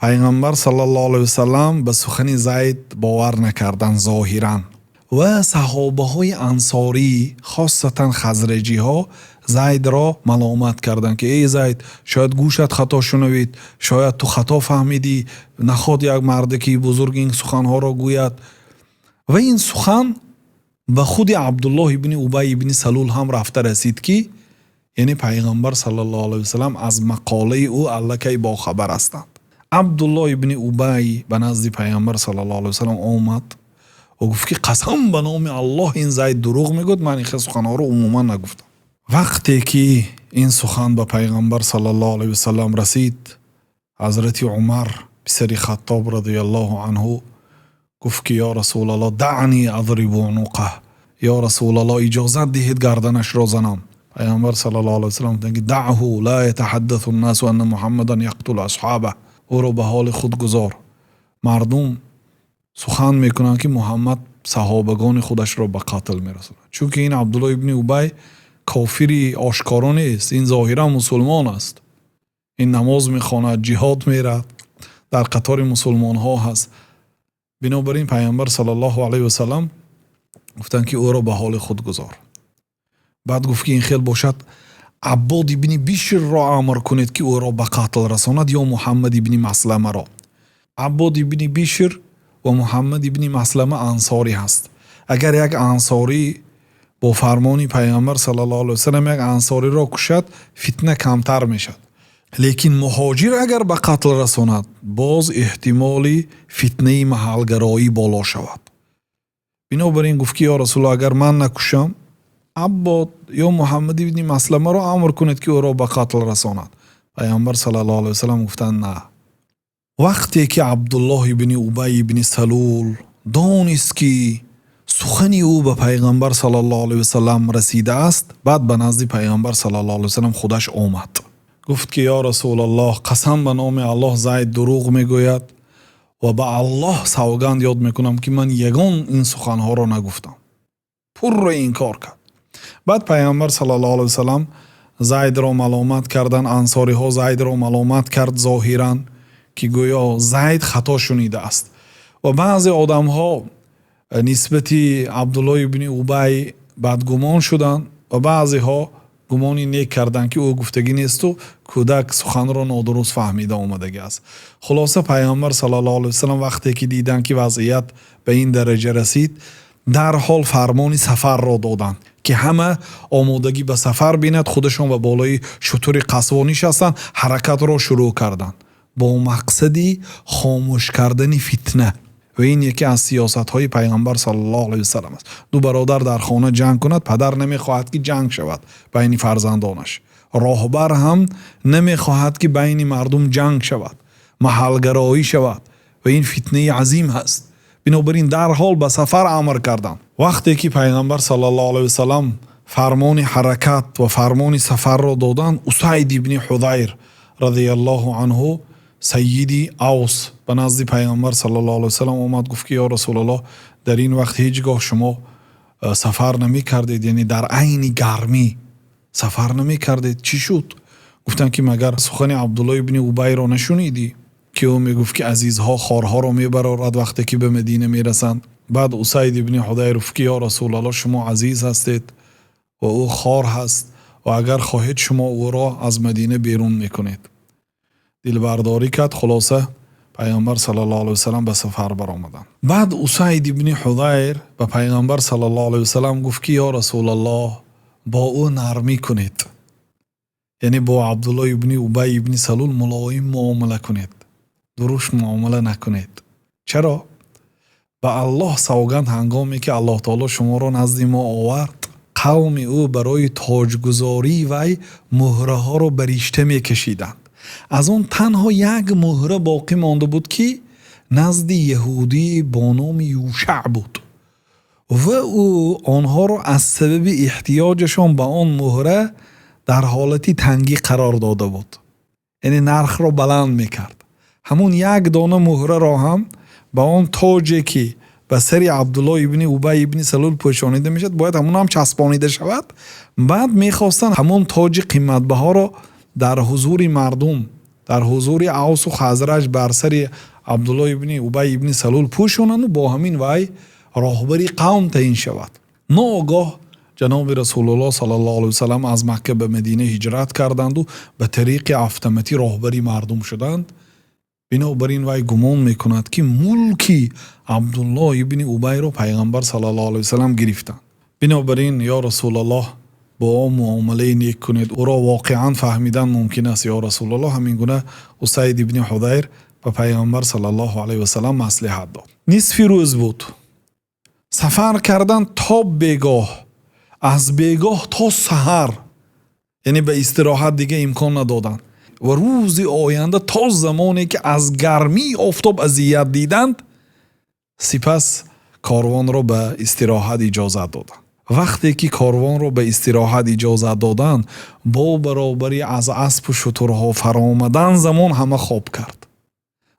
پیغمبر صلی الله علیه وسلم به سخن زید باور نکردند ظاهرا و صحابه های انصاری خاصتا خزرجی ها زید را ملامت کردند که ای زید شاید گوشت خطا شنوید، شاید تو خطا فهمیدی، نخواد یک مرد که بزرگ این سخن ها را گوید. و این سخن به خود عبدالله ابن ابی ابن سلول هم رفته رسید که یعنی پیغمبر صلی الله علیه وسلم از مقاله او الکی با خبر هستند. عبدالله ابن ابی به نزد پیغمبر صلی الله علیه وسلم آمد و گفت که قسم به نام الله این زید دروغ میگوید، من این سخنها رو عموما نگفتم. وقتی که این سخن به پیغمبر صلی الله علیه وسلم رسید، حضرت عمر پسر خطاب رضی الله عنه گفت که یا رسول الله دعنی اضرب عنقه، یا رسول الله اجازت دهید گردنش را زنم. پیامبر صلی الله علیه وسلم گفت دعه لا يتحدث الناس ان محمدا یقتل اصحابه، او را به حال خود گذار. مردم سخن میکنند که محمد صحابگان خودش را به قتل میرساند. چون که این عبدالله ابن ابی کافری آشکارا نیست، این ظاهرا مسلمان است، این نماز میخواند، جهاد میرد، در قطار مسلمان ها هست. بنابراین پیامبر صلی الله علیه وسلم گفتند که او را به حال خود گذار. بعد گفت که این خیل باشد عباد ابن بشر را امر کنید که او را به قتل رساند یا محمد ابن مسلمه را. عباد ابن بشر و محمد ابن مسلمه انصاری هست. اگر یک انصاری با فرمان پیامبر صلی الله علیه وسلم یک انصاری را کشد فتنه کمتر میشد. لیکن مهاجر اگر به قتل رساند باز احتمال فتنه محلگرایی بالا شود. بنابراین گفت که یا رسول الله اگر من نکشم عباد یا محمد ابن مسلمه را امر کنید که او را به قتل رساند. پیامبر صلی الله علیه وسلم گفتند نه. وقتی که عبدالله ابن ابی ابن سلول دانست که سخن او به پیغمبر صلی الله علیه وسلم رسیده است، بعد به نزد پیغمبر صلی الله علیه وسلم خودش آمد. گفت که یا رسول الله قسم به نام الله زید دروغ میگوید و به الله سوگند یاد میکنم که من یگان این سخنها را نگفتم. پر این کار کرد. بعد پیامبر صلی الله علیه وسلم زید را ملامت کردن، انصاری ها زید را ملامت کرد ظاهرا که گویا زید خطا شنیده است. و بعضی آدم ها نسبت عبدالله ابن ابی بدگمان شدند و بعضی ها گمانی نیک کردند که او گفتگی نیست و کودک سخن را نادرست فهمیده آمدگی است. خلاصه پیامبر صلی الله علیه وسلم وقتی که دیدند که وضعیت به این درجه رسید در حال فرمان سفر را دادند که همه آمادگی به سفر بیند. خودشان به بالای شتر قصوا نشستند، حرکت را شروع کردند با مقصدی خاموش کردن فتنه. و این یکی از سیاست های پیغمبر صلی الله علیه وسلم است. دو برادر در خانه جنگ کند، پدر نمیخواهد که جنگ شود بین فرزندانش. راهبر هم نمیخواهد که بین مردم جنگ شود، محلگرایی شود و این فتنه عظیم هست. بنابراین در حال به سفر امر کردند. وقتی که پیغمبر صلی الله علیه وسلم فرمان حرکت و فرمان سفر را دادن اسید ابن حضیر رضی الله عنه سیدی اوس به نزد پیامبر صلی الله علیه و سلم اومد گفت که یا رسول الله در این وقت هیچگاه شما سفر نمی کردید، یعنی در عین گرمی سفر نمی کردید، چی شد؟ گفتن که مگر سخن عبدالله ابن ابی را نشنیدی که او میگفت که عزیزها خارها را میبرارد وقتی که به مدینه میرسند؟ بعد اسید ابن حضیر گفت که یا رسول الله شما عزیز هستید و او خار هست و اگر خواهید شما او را از مدینه بیرون میکنید. دل برداری کرد. خلاصه پیامبر صلی الله علیه و سلم به سفر برآمدند. بعد اسید ابن حضیر به پیامبر صلی الله علیه و سلم گفت که یا رسول الله با او نرمی کنید، یعنی با عبدالله ابن ابی ابن سلول ملایم معامله کنید، درشت معامله نکنید. چرا؟ به الله سوگند هنگامی که الله تعالی شما را نزد ما آورد قوم او برای تاجگذاری و مهره ها را بریشته میکشیدند. از اون تنها یک مهره باقی مانده بود که نزد یهودی با نام یوشع بود و او آنها را از سبب احتیاجشان به آن مهره در حالتی تنگی قرار داده بود، یعنی نرخ را بلند میکرد. همون یک دانه مهره را هم با آن تاجی که به سر عبدالله ابن ابی ابن سلول پوشانیده میشد باید همون هم چسبانیده شود. بعد میخواستن همون تاج قیمت بها را در حضور مردم، در حضور اوس و خزرج بر سر عبدالله ابن ابی ابن سلول پوشانند و با همین وی راهبری قوم تعیین شود. ناگاه جناب رسول الله صلی الله علیه و سلم از مکه به مدینه هجرت کردند و به طریق افطمتی راهبری مردم شدند. بنابراین وی گمان میکند که ملکی عبدالله ابن ابی را پیغمبر صلی الله علیه و سلم گرفتند. بنابراین یا رسول الله با او معامله نیک کنید، او را واقعا فهمیدن ممکن است یا رسول الله. همین گونه اسید ابن حضیر به پیغمبر صلی الله علیه و سلم مصلحت داد. نصف روز بود، سفر کردن تا بیگاه، از بیگاه تا سحر، یعنی به استراحت دیگه امکان ندادند و روز آینده تا زمانی که از گرمی آفتاب اذیت دیدند سپس کاروان را به استراحت اجازه دادند. وقتی که کاروان را به استراحت اجازه دادند با برابری از اسب و شترها فرآمدن زمان همه خواب کرد.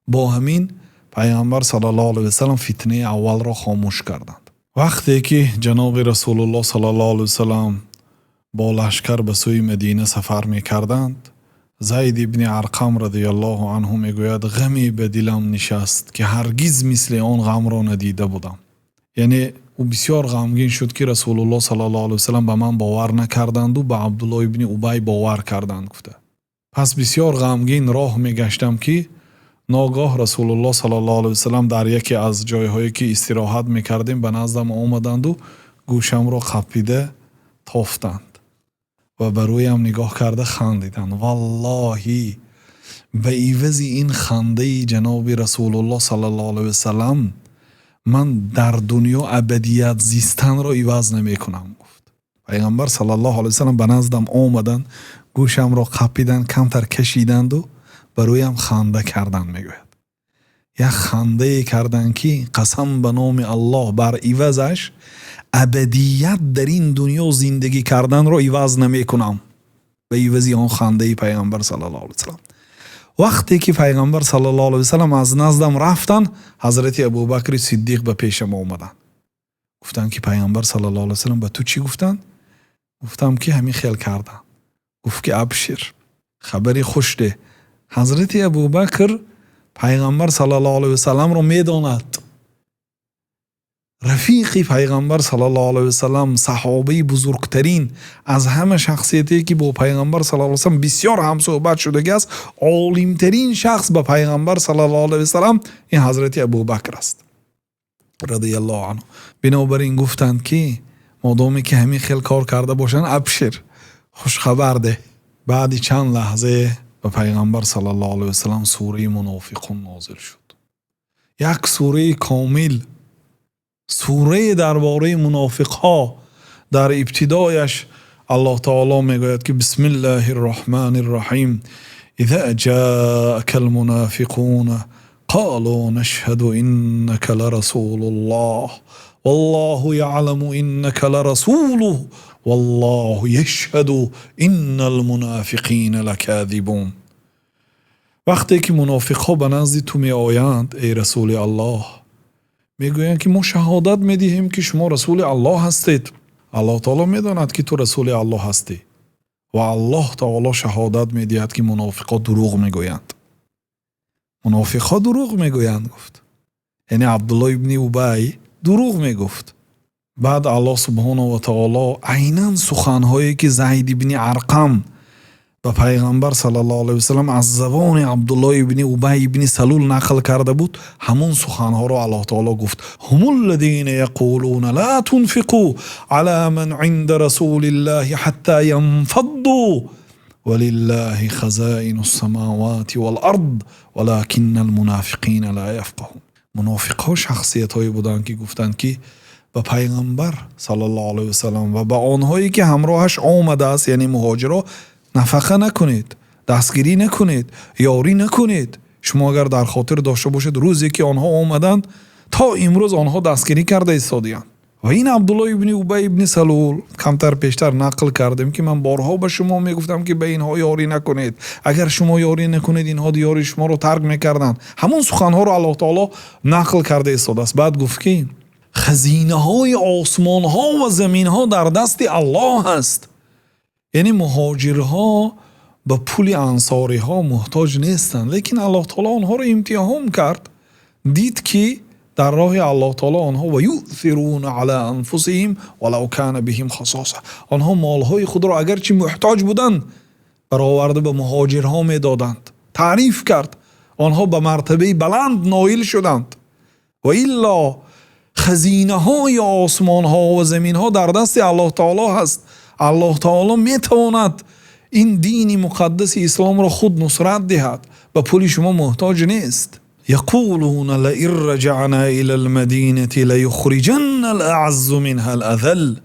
با همین پیامبر صلی الله علیه و سلم فتنه اول را خاموش کردند. وقتی که جناب رسول الله صلی الله علیه و سلم با لشکر به سوی مدینه سفر می کردند، زید ابن ارقم رضی الله عنه می گوید غمی به دلم نشست که هرگز مثل آن غم را ندیده بودم. یعنی او بسیار غمگین شد که رسول الله صلی الله علیه و سلم به من باور نکردند و به عبدالله ابن ابی باور کردند. گفته پس بسیار غمگین راه می گشتم که ناگاه رسول الله صلی الله علیه و سلم در یکی از جایهایی که استراحت می کردیم به نزدم آمدند و گوشم را خپیده تافتند و بر رویم نگاه کرده خندیدند. والله به عوض این خنده جناب رسول الله صلی الله علیه و سلم من در دنیا ابدیت زیستن را عوض نمی کنم. گفت پیغمبر صلی الله علیه و سلم به نزدم آمدند، گوشم را خپیدند، کمتر کشیدند و بر رویم خنده کردند. میگوید یک خنده کردند که قسم به نام الله بر عوضش ابدیت در این دنیا زندگی کردن را عوض نمی کنم به عوض آن خنده پیغمبر صلی الله علیه و سلم. وقتی که پیغمبر صلی الله علیه و سلم از نزدم رفتن، حضرت ابوبکر صدیق به پیشم آمدن. گفتن که پیغمبر صلی الله علیه و سلم به تو چی گفتن؟ گفتم که همین خیال کردن. گفت که ابشر، خبری خوش ده. حضرت ابوبکر پیغمبر صلی الله علیه و سلم را میداند، رفیق پیغمبر صلی الله علیه و سلم، صحابه بزرگترین از همه شخصیتی که با پیغمبر صلی الله علیه و سلم بسیار هم صحبت شده است، عالمترین شخص به پیغمبر صلی الله علیه و سلم این حضرت ابوبکر است رضی الله عنه. بنابراین گفتند که مادامی که همین خیل کار کرده باشن ابشر، خوش خبر ده. بعد چند لحظه به پیغمبر صلی الله علیه و سلم سوره منافقون نازل شد. یک سوره کامل، سوره درباره منافق ها. در ابتدایش الله تعالی میگوید که بسم الله الرحمن الرحیم اذا جاءك المنافقون قالوا نشهد انك لرسول الله والله يعلم انك لرسوله والله یشهد ان المنافقین لکاذبون. وقتی که منافق ها به نزد تو می آیند ای رسول الله، میگویند که ما شهادت میدهیم که شما رسول الله هستید. الله تعالی میداند که تو رسول الله هستی و الله تعالی شهادت میدهد که منافق ها دروغ میگویند. منافق ها دروغ میگویند گفت، یعنی عبدالله ابن ابی دروغ میگفت. بعد الله سبحانه و تعالی عیناً سخنهایی که زید ابن ارقم به پیغمبر صلی الله علیه و سلم از زبان عبدالله ابن ابی ابن سلول نقل کرده بود، همون سخنها رو الله تعالی گفت: هم الذین یقولون لا تنفقوا على من عند رسول الله حتى ينفضوا ولله خزائن السماوات والارض ولكن المنافقین لا يفقهون. منافق ها شخصیت هایی بودند که گفتند که به پیغمبر صلی الله علیه و سلم و به آنهایی که همراهش آمده است، یعنی مهاجرا، نفقه نکنید، دستگیری نکنید، یاری نکنید. شما اگر در خاطر داشته باشید روزی که آنها آمدند تا امروز آنها دستگیری کرده ایستادیند. و این عبدالله ابن ابی ابن سلول کمتر پیشتر نقل کردیم که من بارها به شما میگفتم که به اینها یاری نکنید، اگر شما یاری نکنید اینها یاری شما رو ترک میکردند. همون سخنها رو الله تعالی نقل کرده ایستاده است. بعد گفت که خزینه های آسمان ها و زمین ها در دست الله هست. یعنی مهاجرها به پول انصاری ها محتاج نیستند، لیکن الله تعالی آنها رو امتحان کرد. دید که در راه الله تعالی آنها و یؤثرون علی انفسهم ولو کان بهم خصاصه، آنها مالهای خود را اگرچه محتاج بودند برآورده به مهاجرها میدادند. تعریف کرد آنها به مرتبه بلند نائل شدند. و الا خزینه های آسمان ها و زمین ها در دست الله تعالی هست. الله تعالی میتواند این دین مقدس اسلام را خود نصرت دهد، به پول شما محتاج نیست. یقولون لئن رجعنا الى المدینه لیخرجن الاعز منها الاذل.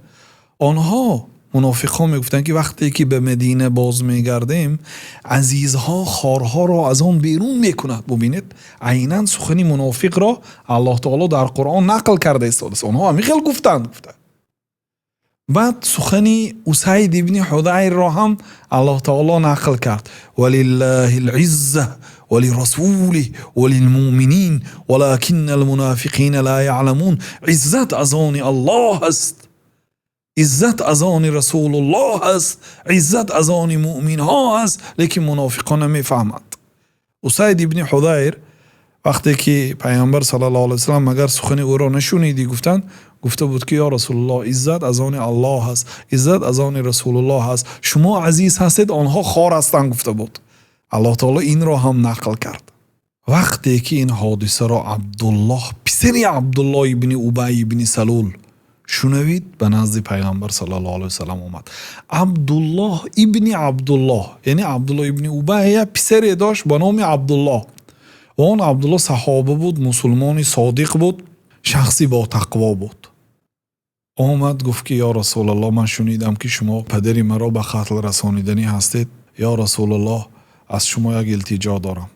آنها منافقان میگفتند که وقتی که به مدینه باز میگردیم عزیزها خارها را از آن بیرون میکند. ببینید عیناً سخن منافق را الله تعالی در قرآن نقل کرده است. آنها همیخیل گفتند. بعد سخن اسید ابن حضیر را هم الله تعالی نقل کرد: ولله العزه ولرسوله وللمؤمنین ولكن المنافقین لا يعلمون. عزت از آن الله است، عزت از آن رسول الله است، عزت از آن مؤمن ها است، لیکن منافقان نمیفهمند. اسید ابن حضیر وقتی که پیامبر صلی الله علیه و سلم مگر سخن او را نشنیدی گفته بود که یا رسول الله عزت از آن الله است، عزت از آن رسول الله است، شما عزیز هستید آنها خوار هستند گفته بود. الله تعالی این را هم نقل کرد. وقتی که این حادثه را عبدالله پسر عبدالله ابن ابی ابن سلول شنوید به نزد پیغمبر صلی الله علیه و سلم آمد. عبدالله ابن عبدالله، یعنی عبدالله ابن ابی پسر داشت به نام عبدالله و اون عبدالله صحابه بود، مسلمانی صادق بود، شخصی با تقوا بود. آمد گفت که یا رسول الله من شنیدم که شما پدری مرا به قتل رسانیدنی هستید. یا رسول الله از شما یک التجا دارم،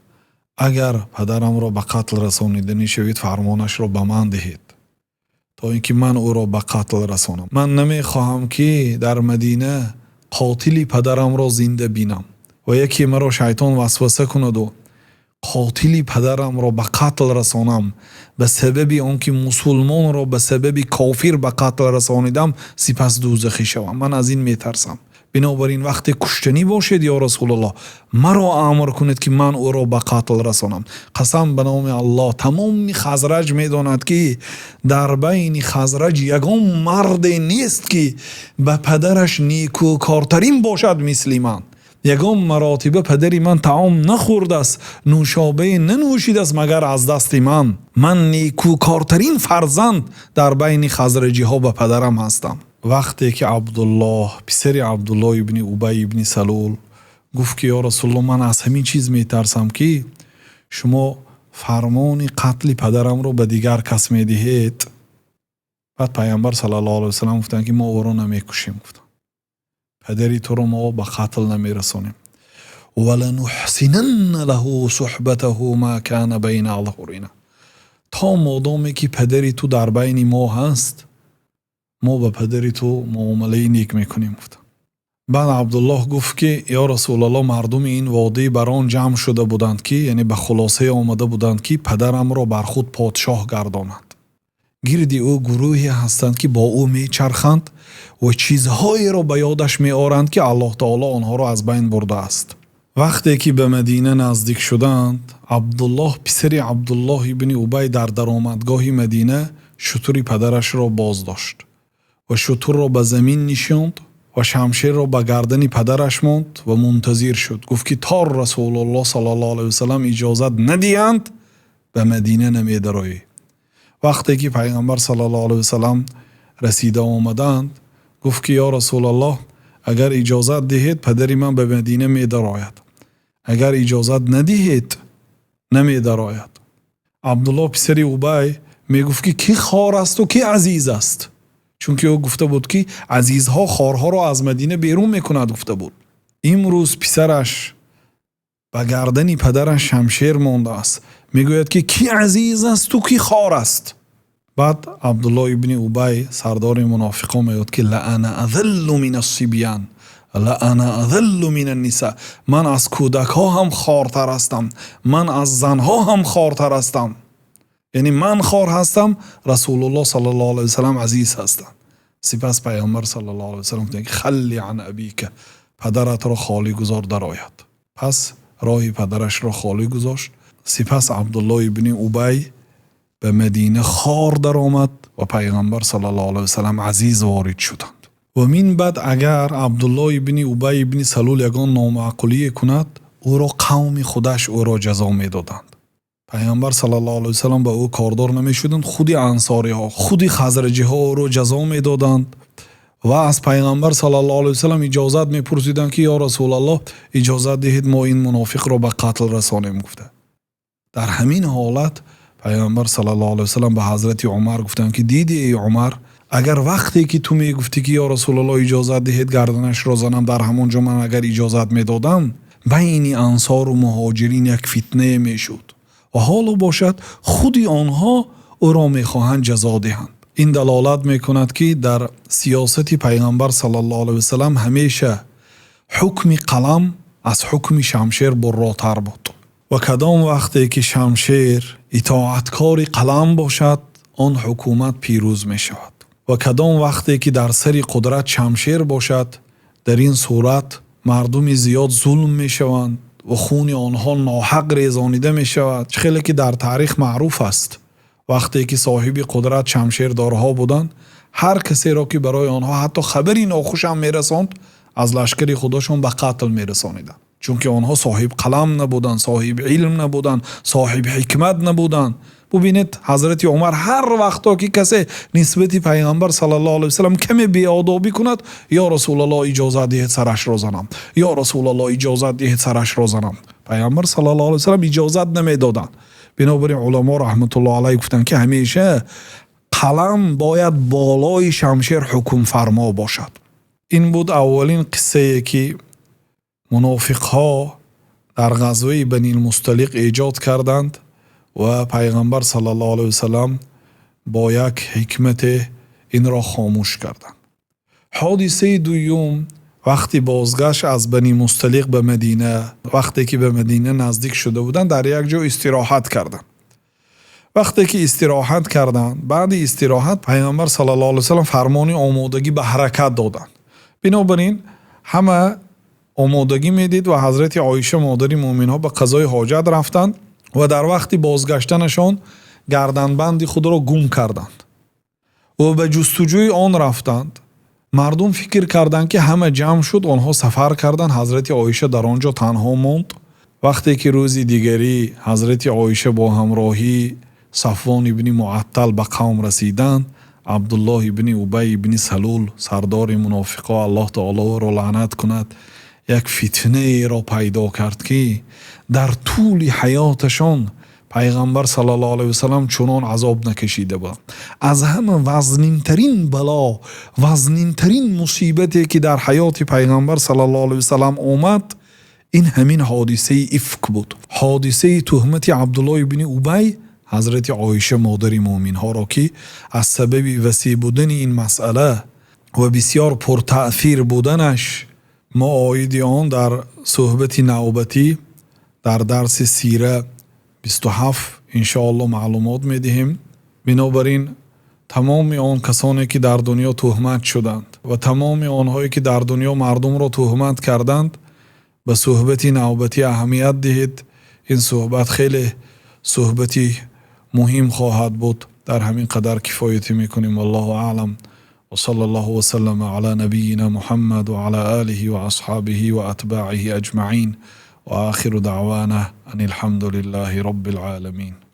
اگر پدرم را به قتل رسانیدنی شوید فرمانش را به من دهید تا اینکه من او را به قتل رسانم. من نمیخواهم که در مدینه قاتلی پدرم را زنده بینم و یکی مرا شیطان وسوسه کند و قاتلی پدرم را به قتل رسانم به سبب آنکه مسلمان را به سبب کافر به قتل رسانیدم سپس دوزخی شوم. من از این میترسم. بنابراین وقت کشتنی باشد یا رسول الله مرا امر کنید که من او را به قتل رسانم. قسم به نام الله تمام خزرج میداند که در بین خزرج یگان مرد نیست که به پدرش نیکوکارترین باشد مثل من. یگان مراتبه پدری من طعام نخورده است، نوشابه ننوشیده است مگر از دست من نیکوکارترین فرزند در بین خزرجی ها به پدرم هستم. وقتی که عبدالله پسر عبدالله ابن ابی ابن سلول گفت که یا رسول الله من از همین چیز میترسم که شما فرمان قتل پدرم رو به دیگر کس میدهید. بعد پیامبر صلی الله علیه و سلم گفتن که ما او را نمیکشیم، گفتن پدری تو رو ما به قتل نمیرسونیم. ولنحسنن له صحبته ما کان بین اظهرنا. تا مادامی که پدری تو در بین ما هست ما به پدر تو معامله نیک میکنیم. گفت بعد عبدالله گفت که یا رسول الله مردم این وادی بر آن جمع شده بودند که یعنی به خلاصه آمده بودند که پدرم را بر خود پادشاه گرداند. گردی او گروهی هستند که با او میچرخند و چیزهایی را به یادش میآورند که الله تعالی آنها را از بین برده است. وقتی که به مدینه نزدیک شدند، عبدالله پسر عبدالله ابن ابی در درآمدگاه مدینه شتر پدرش را باز داشت و شتر را به زمین نشاند و شمشیر را به گردن پدرش ماند و منتظر شد. گفت که تا رسول الله صلی الله علیه و سلم اجازت ندهند به مدینه نمی‌دروی. وقتی که پیغمبر صلی الله علیه و سلم رسیده آمدند، گفت که یا رسول الله اگر اجازت دهید پدری من به مدینه می‌دراید، اگر اجازت ندهید نمی‌دراید. عبدالله پسر ابی میگفت که کی خار است و کی عزیز است، چون که او گفته بود که عزیزها خارها را از مدینه بیرون میکند. گفته بود امروز پسرش به گردن پدرش شمشیر مانده است، میگوید که کی عزیز است و کی خار است. بعد عبدالله ابن ابی سردار منافقان میگوید که لأنا اذل من الصبیان لأنا اذل من النساء، من از کودک ها هم خارتر هستم، من از زن ها هم خارتر هستم. یعنی من خار هستم، رسول الله صلی الله علیه و سلم عزیز هستند. سپس پیامبر صلی الله علیه و سلم گفت خلی عن ابیک، پدرت را خالی گذار درآید. پس راه پدرش را خالی گذاشت. سپس عبدالله ابن ابی به مدینه خار در آمد و پیغمبر صلی الله علیه و سلم عزیز وارد شدند. و من بعد اگر عبدالله ابن ابی ابن سلول یگان نامعقولی کند، او را قوم خودش او را جزا میدادند. پیامبر صلی الله علیه و سلم به او کاردار نمیشدند، خودی انصاری ها خودی خزرجی ها او را جزا میدادند و از پیغمبر صلی الله علیه و سلم اجازت میپرسیدند که یا رسول الله اجازت دهید ما این منافق را به قتل رسانیم. گفته در همین حالت پیامبر صلی الله علیه و سلم به حضرت عمر گفتند که دیدی ای عمر، اگر وقتی که تو میگفتی که یا رسول الله اجازت دهید گردنش را زنم، در همونجا من اگر اجازت میدادم بین انصار و مهاجرین یک فتنه میشد و حالا باشد خودی آنها او را میخواهند جزا دهند. این دلالت میکند که در سیاست پیغمبر صلی الله علیه و سلم همیشه حکم قلم از حکم شمشیر براتر بود و کدام وقتی که شمشیر اطاعتکار قلم باشد آن حکومت پیروز می شود و کدام وقتی که در سر قدرت شمشیر باشد در این صورت مردم زیاد ظلم می شوند و خون آنها ناحق ریزانیده می شود. خیلی که در تاریخ معروف است وقتی که صاحب قدرت شمشیردارها بودند، هر کسی را که برای آنها حتی خبری ناخوش هم می رساند از لشکر خودشون به قتل می رسانیدند، چون که آنها صاحب قلم نبودند، صاحب علم نبودند، صاحب حکمت نبودند. ببینید حضرت عمر هر وقتا که کسی نسبت پیغمبر صلی الله علیه و سلم کمی بیادبی کند، یا رسول الله اجازت دهید سرش را زنم، یا رسول الله اجازت دهید سرش را زنم. پیغمبر صلی الله علیه و سلم اجازت نمیدادند. بنابراین علما رحمت الله علیه گفتند که همیشه قلم باید بالای شمشیر حکم فرما باشد. این بود اولین قصه که منافق ها در غزوه بنی المصطلق ایجاد کردند و پیغمبر صلی الله علیه و سلم با یک حکمت این را خاموش کردند. حادثه دوم وقتی بازگشت از بنی مصطلق به مدینه، وقتی که به مدینه نزدیک شده بودند در یک جا استراحت کردند. وقتی که استراحت کردند، بعد استراحت پیغمبر صلی الله علیه و سلم فرمان آمادگی به حرکت دادند. بنابراین همه آمادگی میدید و حضرت عایشه مادر مومنها به قضای حاجت رفتند و در وقت بازگشتنشان گردنبند خود را گم کردند و به جستجوی آن رفتند. مردم فکر کردند که همه جمع شد، آنها سفر کردند، حضرت عایشه در آنجا تنها ماند. وقتی که روز دیگری حضرت عایشه با همراهی صفوان ابن معطل به قوم رسیدند، عبدالله ابن ابی ابن سلول سردار منافقا الله تعالی را لعنت کند یک فتنه را پیدا کرد که در طول حیاتشان پیغمبر صلی الله علیه و سلم چنان عذاب نکشیده بود. از همه وزنینترین بلا، وزنینترین مصیبتی که در حیات پیغمبر صلی الله علیه و سلم آمد این همین حادثه افک بود. حادثه تهمت عبدالله ابن ابی حضرت عایشه مادر مومن ها را که از سبب وسیع بودن این مسئله و بسیار پرتأثیر بودنش ما آیید آن در صحبت نوبتی در درس سیره 27 انشاءالله معلومات میدهیم. بنابراین تمام آن کسانی که در دنیا تهمت شدند و تمام آنهایی که در دنیا مردم را تهمت کردند به صحبت نوبتی اهمیت دهید. این صحبت خیلی صحبتی مهم خواهد بود. در همین قدر کفایت میکنیم. والله اعلم و صلی الله و سلم علی نبینا محمد و علی آله و اصحابه و اتباعه اجمعین و آخر دعوانا ان الحمد لله رب العالمین.